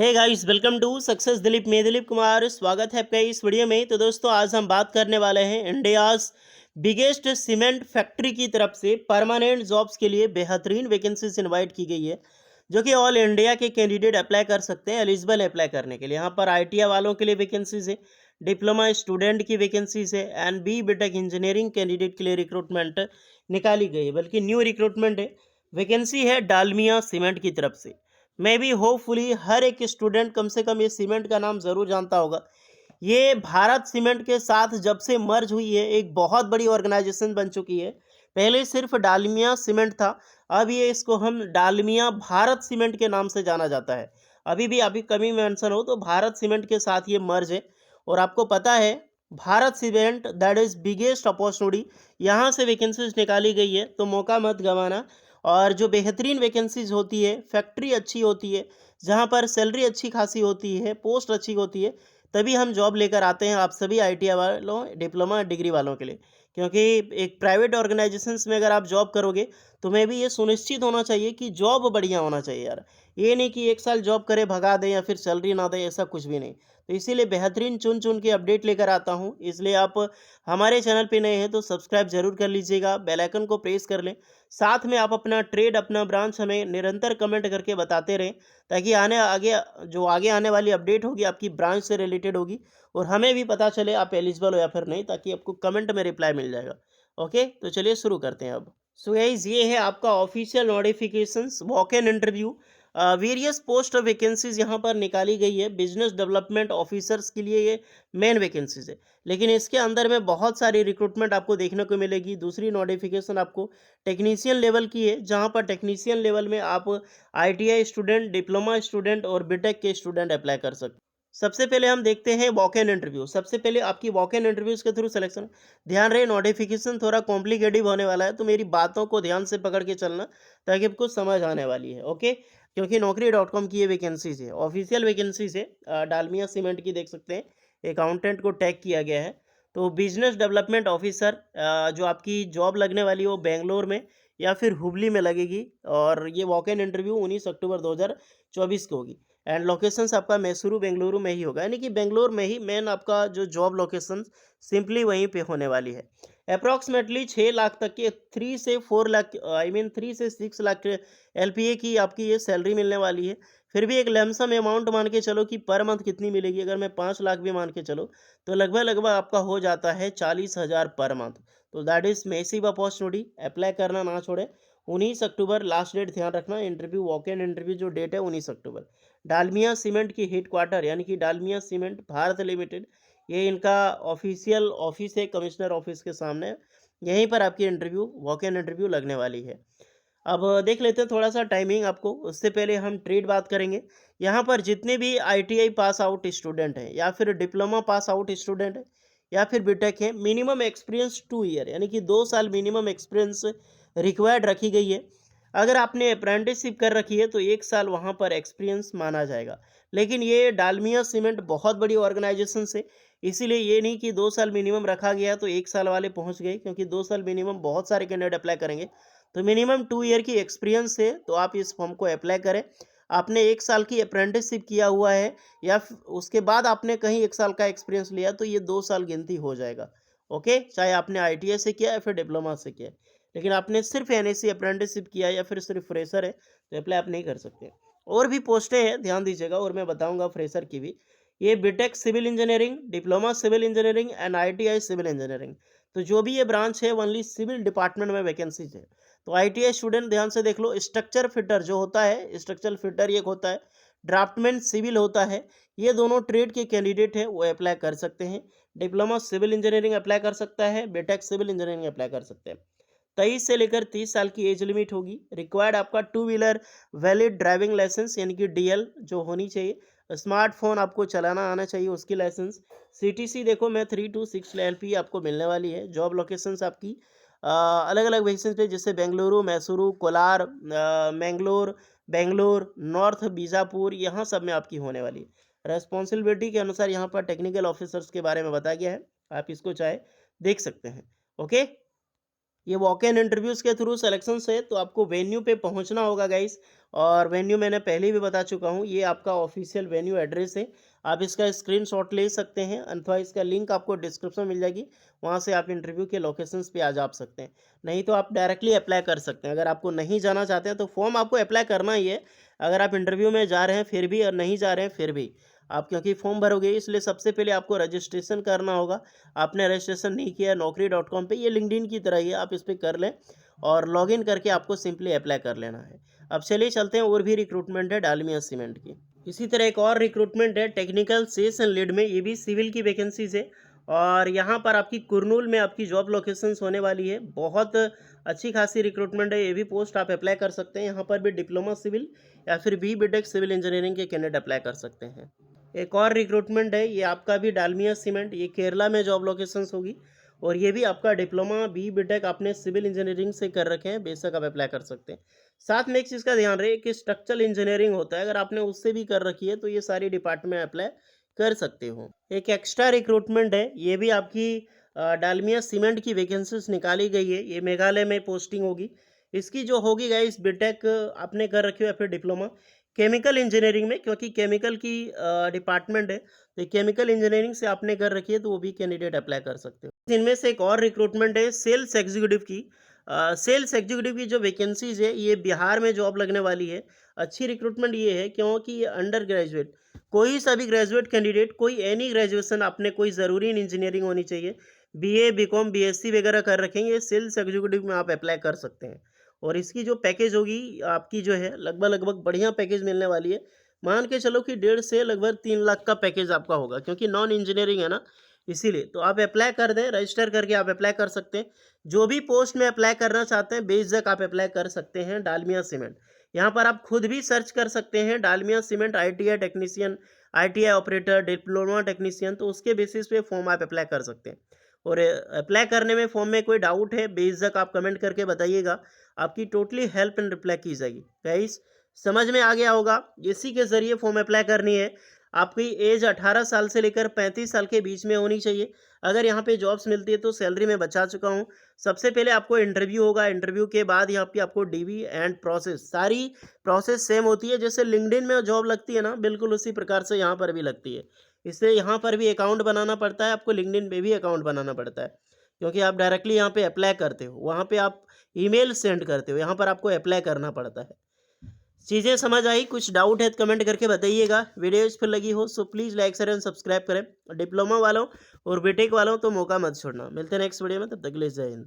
Hey guys, welcome to success Dilip. मैं दिलीप कुमार, स्वागत है आपका इस वीडियो में। तो दोस्तों, आज हम बात करने वाले हैं इंडियाज़ बिगेस्ट सीमेंट फैक्ट्री की तरफ से परमानेंट जॉब्स के लिए बेहतरीन वैकेंसीज इनवाइट की गई है, जो कि ऑल इंडिया के कैंडिडेट अप्लाई कर सकते हैं एलिजिबल अप्लाई करने के लिए। यहाँ पर आईटीआई वालों के लिए वैकेंसीज है, डिप्लोमा स्टूडेंट की वैकेंसीज है and B BTech engineering candidate के लिए रिक्रूटमेंट निकाली गई है, बल्कि न्यू रिक्रूटमेंट है। वैकेंसी है डालमिया सीमेंट की तरफ से। मैं भी होपफुली हर एक स्टूडेंट कम से कम ये सीमेंट का नाम ज़रूर जानता होगा। ये भारत सीमेंट के साथ जब से मर्ज हुई है, एक बहुत बड़ी ऑर्गेनाइजेशन बन चुकी है। पहले सिर्फ डालमिया सीमेंट था, अब ये इसको हम डालमिया भारत सीमेंट के नाम से जाना जाता है। अभी कभी मेंशन हो तो भारत सीमेंट के साथ ये मर्ज है। और आपको पता है, Bharat cement that is biggest opportunity, यहाँ से वैकेंसीज निकाली गई है, तो मौका मत गंवाना। और जो बेहतरीन वैकेंसीज होती है, फैक्ट्री अच्छी होती है, जहाँ पर सैलरी अच्छी खासी होती है, पोस्ट अच्छी होती है, तभी हम जॉब लेकर आते हैं आप सभी आईटीआई वालों, डिप्लोमा डिग्री वालों के लिए। क्योंकि एक प्राइवेट ऑर्गेनाइजेशंस में अगर आप जॉब करोगे, तो मैं भी ये सुनिश्चित होना चाहिए कि जॉब बढ़िया होना चाहिए यार। ये नहीं कि एक साल जॉब करे भगा दें या फिर सैलरी ना दें, ऐसा कुछ भी नहीं। तो इसीलिए बेहतरीन चुन चुन के अपडेट लेकर आता हूँ। इसलिए आप हमारे चैनल पे नए हैं तो सब्सक्राइब जरूर कर लीजिएगा, बेल आइकन को प्रेस कर लें। साथ में आप अपना ट्रेड, अपना ब्रांच हमें निरंतर कमेंट करके बताते रहें, ताकि आगे आने वाली अपडेट होगी आपकी ब्रांच से रिलेटेड होगी, और हमें भी पता चले आप एलिजिबल हो या फिर नहीं, ताकि आपको कमेंट में रिप्लाई मिल जाएगा। ओके, तो चलिए शुरू करते हैं अब। सो गाइस, ये है आपका official notifications, walk in interview. Various post of vacancies यहाँ पर निकाली गई है। बिजनेस डेवलपमेंट ऑफिसर्स के लिए ये मेन वैकेंसीज है, लेकिन इसके अंदर में बहुत सारी रिक्रूटमेंट आपको देखने को मिलेगी। दूसरी नोटिफिकेशन आपको टेक्नीशियन लेवल की है, जहाँ पर टेक्नीशियन लेवल में आप आईटीआई स्टूडेंट, डिप्लोमा स्टूडेंट और बीटेक के स्टूडेंट अप्लाई कर सकते हैं। सबसे पहले हम देखते हैं वॉक इन इंटरव्यू। सबसे पहले आपकी वॉक इन इंटरव्यूज के थ्रू सिलेक्शन। ध्यान रहे, नोटिफिकेशन थोड़ा कॉम्प्लिकेटिव होने वाला है, तो मेरी बातों को ध्यान से पकड़ के चलना, ताकि आपको समझ आने वाली है। ओके, क्योंकि नौकरी.com की ये वैकेंसीज है, ऑफिशियल वैकेंसीज है। डालमिया सीमेंट की देख सकते हैं, अकाउंटेंट को टैग किया गया है। तो बिजनेस डेवलपमेंट ऑफिसर, जो आपकी जॉब लगने वाली है वो बेंगलोर में या फिर हुबली में लगेगी। और ये वॉक इन इंटरव्यू 19 अक्टूबर 2024 को होगी। एंड लोकेशंस आपका मैसूरू बेंगलुरु में ही होगा, यानी कि बेंगलोर में ही मेन आपका जो जॉब लोकेशन सिंपली वहीं पे होने वाली है। अप्रॉक्सीमेटली 6 लाख तक के, 3 से 4 लाख, आई मीन 3 से 6 लाख एलपीए की आपकी ये सैलरी मिलने वाली है। फिर भी एक लमसम अमाउंट मान के चलो कि पर मंथ कितनी मिलेगी। अगर मैं 5 लाख भी मान के चलो, तो लगभग लगभग आपका हो जाता है 40,000 पर मंथ। तो that is massive opportunity, apply करना ना छोड़े। 19 अक्टूबर लास्ट डेट, ध्यान रखना। इंटरव्यू, वॉक इन इंटरव्यू जो डेट है 19 अक्टूबर। डालमिया सीमेंट की हेड क्वार्टर, यानी कि डालमिया सीमेंट भारत लिमिटेड, ये इनका ऑफिशियल ऑफिस है, कमिश्नर ऑफिस के सामने। यहीं पर आपकी इंटरव्यू, वॉक इन इंटरव्यू लगने वाली है। अब देख लेते हैं थोड़ा सा टाइमिंग आपको। उससे पहले हम ट्रेड बात करेंगे। यहाँ पर जितने भी आईटीआई पास आउट स्टूडेंट हैं, या फिर डिप्लोमा पास आउट स्टूडेंट हैं, या फिर बीटेक है, मिनिमम एक्सपीरियंस 2 ईयर, यानी कि 2 साल मिनिमम एक्सपीरियंस रिक्वायर्ड रखी गई है। अगर आपने अप्रेंटिसशिप कर रखी है, तो 1 साल वहाँ पर एक्सपीरियंस माना जाएगा। लेकिन ये डालमिया सीमेंट बहुत बड़ी ऑर्गेनाइजेशन से, इसीलिए ये नहीं कि 2 साल मिनिमम रखा गया तो 1 साल वाले पहुँच गए, क्योंकि 2 साल मिनिमम बहुत सारे कैंडिडेट अप्लाई करेंगे। तो मिनिमम 2 ईयर की एक्सपीरियंस है, तो आप इस फॉर्म को अप्लाई करें। आपने 1 साल की अप्रेंटिसशिप किया हुआ है, या उसके बाद आपने कहीं 1 साल का एक्सपीरियंस लिया, तो ये 2 साल गिनती हो जाएगा। ओके, चाहे आपने आईटीआई से किया या फिर डिप्लोमा से किया। लेकिन आपने सिर्फ एनएससी अप्रेंटिसशिप किया या फिर सिर्फ फ्रेशर है, तो अप्लाई आप नहीं कर सकते। और भी पोस्टें हैं, ध्यान दीजिएगा, और मैं बताऊंगा फ्रेशर की भी। ये BTech civil engineering, diploma civil engineering and ITI civil engineering, तो जो भी ये ब्रांच है, ओनली सिविल डिपार्टमेंट में वैकेंसीज है। तो आईटीआई स्टूडेंट ध्यान से देख लो। स्ट्रक्चर फिटर जो होता है, स्ट्रक्चरल फिटर एक होता है, ड्राफ्टमैन सिविल होता है। ये दोनों ट्रेड के कैंडिडेट हैं, वो अप्लाई कर सकते हैं। डिप्लोमा सिविल इंजीनियरिंग अप्लाई कर सकता है, बीटेक सिविल इंजीनियरिंग अप्लाई कर सकते हैं। 23 से लेकर 30 साल की एज लिमिट होगी। रिक्वायर्ड आपका 2 व्हीलर वैलिड ड्राइविंग लाइसेंस, यानी कि डीएल जो होनी चाहिए। स्मार्टफोन आपको चलाना आना चाहिए, उसकी लाइसेंस। सीटीसी देखो, मैं 3 to 6 एलपी आपको मिलने वाली है। जॉब लोकेशंस आपकी अलग अलग वैकेंसी पे, जैसे बेंगलुरु, मैसूरू, कोलार, मैंगलोर, बेंगलोर, नॉर्थ बीजापुर, यहाँ सब में आपकी होने वाली है। रेस्पॉन्सिबिलिटी के अनुसार यहाँ पर टेक्निकल ऑफिसर्स के बारे में बताया गया है, आप इसको चाहे देख सकते हैं। ओके, ये वॉक इन इंटरव्यूज़ के थ्रू सिलेक्शंस है, तो आपको वेन्यू पे पहुंचना होगा गाइस। और वेन्यू मैंने पहले भी बता चुका हूँ, ये आपका ऑफिशियल वेन्यू एड्रेस है। आप इसका स्क्रीनशॉट ले सकते हैं अथवा इसका लिंक आपको डिस्क्रिप्शन में मिल जाएगी, वहाँ से आप इंटरव्यू के लोकेशंस पे आ जा सकते हैं। नहीं तो आप डायरेक्टली अप्लाई कर सकते हैं। अगर आपको नहीं जाना चाहते हैं तो फॉर्म आपको अप्लाई करना ही है। अगर आप इंटरव्यू में जा रहे हैं फिर भी और नहीं जा रहे हैं फिर भी, आप क्योंकि फॉर्म भरोगे इसलिए सबसे पहले आपको रजिस्ट्रेशन करना होगा। आपने रजिस्ट्रेशन नहीं किया naukri.com पे, ये लिंक्डइन की तरह ही है, आप इस पे कर लें और लॉगिन करके आपको सिंपली अप्लाई कर लेना है। अब चलिए चलते हैं, और भी रिक्रूटमेंट है डालमिया सीमेंट की। इसी तरह एक और रिक्रूटमेंट है टेक्निकल सेल्स एंड लीड में, ये भी सिविल की वैकेंसीज है। और यहाँ पर आपकी कुरनूल में आपकी जॉब लोकेशंस होने वाली है। बहुत अच्छी खासी रिक्रूटमेंट है, ये भी पोस्ट आप अप्लाई कर सकते हैं। यहाँ पर भी डिप्लोमा सिविल या फिर BTech सिविल इंजीनियरिंग के कैंडिडेट अप्लाई कर सकते हैं। एक और रिक्रूटमेंट है, ये आपका भी डालमिया सीमेंट, ये केरला में जॉब लोकेशंस होगी। और ये भी आपका डिप्लोमा BTech आपने सिविल इंजीनियरिंग से कर रखे हैं, बेशक आप अप्लाई कर सकते हैं। साथ में एक चीज़ का ध्यान रहे कि स्ट्रक्चरल इंजीनियरिंग होता है, अगर आपने उससे भी कर रखी है तो ये सारी डिपार्टमेंट अप्लाई कर सकते हो। एक एक्स्ट्रा रिक्रूटमेंट है, ये भी आपकी डालमिया सीमेंट की वैकेंसीज निकाली गई है, ये मेघालय में पोस्टिंग होगी। इसकी जो होगी गाइस, BTech आपने कर रखी हो या फिर डिप्लोमा केमिकल इंजीनियरिंग में, क्योंकि केमिकल की डिपार्टमेंट है, तो केमिकल इंजीनियरिंग से आपने कर रखी है तो वो भी कैंडिडेट अप्लाई कर सकते हो। इनमें से एक और रिक्रूटमेंट है सेल्स एग्जीक्यूटिव की। सेल्स एग्जीक्यूटिव की जो वैकेंसीज है ये बिहार में जॉब लगने वाली है। अच्छी रिक्रूटमेंट ये है क्योंकि ये अंडर ग्रेजुएट, कोई सा भी ग्रेजुएट कैंडिडेट, कोई एनी ग्रेजुएशन, आपने कोई ज़रूरी इंजीनियरिंग होनी चाहिए, BA BCom BSc वगैरह कर रखेंगे, सेल्स एग्जीक्यूटिव में आप अप्लाई कर सकते हैं। और इसकी जो पैकेज होगी आपकी जो है लगभग बढ़िया पैकेज मिलने वाली है। मान के चलो कि 1.5 से लगभग 3 लाख का पैकेज आपका होगा, क्योंकि नॉन इंजीनियरिंग है ना, इसीलिए। तो आप अप्लाई कर दें, रजिस्टर करके आप अप्लाई कर सकते हैं। जो भी पोस्ट में अप्लाई करना चाहते हैं बेझिझक आप अप्लाई कर सकते हैं डालमिया सीमेंट। यहाँ पर आप खुद भी सर्च कर सकते हैं Dalmia cement ITI technician, ITI operator, diploma technician, तो उसके बेसिस पे फॉर्म आप अप्लाई कर सकते हैं। और अप्लाई करने में फॉर्म में कोई डाउट है बेझिझक आप कमेंट करके बताइएगा, आपकी टोटली हेल्प एंड रिप्लाई की जाएगी। गाइस समझ में आ गया होगा, इसी के ज़रिए फॉर्म अप्लाई करनी है। आपकी एज 18 साल से लेकर 35 साल के बीच में होनी चाहिए। अगर यहाँ पे जॉब्स मिलती है तो सैलरी मैं बचा चुका हूँ। सबसे पहले आपको इंटरव्यू होगा, इंटरव्यू के बाद यहाँ पे आपको DV एंड प्रोसेस, सारी प्रोसेस सेम होती है। जैसे लिंक्डइन में जॉब लगती है ना, बिल्कुल उसी प्रकार से यहाँ पर भी लगती है। इसलिए यहाँ पर भी अकाउंट बनाना पड़ता है, आपको लिंक्डइन पे भी अकाउंट बनाना पड़ता है, क्योंकि आप डायरेक्टली यहाँ पे अप्लाई करते हो, वहाँ पे आप ईमेल सेंड करते हो, यहाँ पर आपको अप्लाई करना पड़ता है। चीज़ें समझ आई? कुछ डाउट है तो कमेंट करके बताइएगा। वीडियो इस पर लगी हो so please like share and subscribe करें। डिप्लोमा वालों और BTech वालों तो मौका मत छोड़ना। मिलते हैं नेक्स्ट वीडियो में, तब तक के लिए जय हिंद।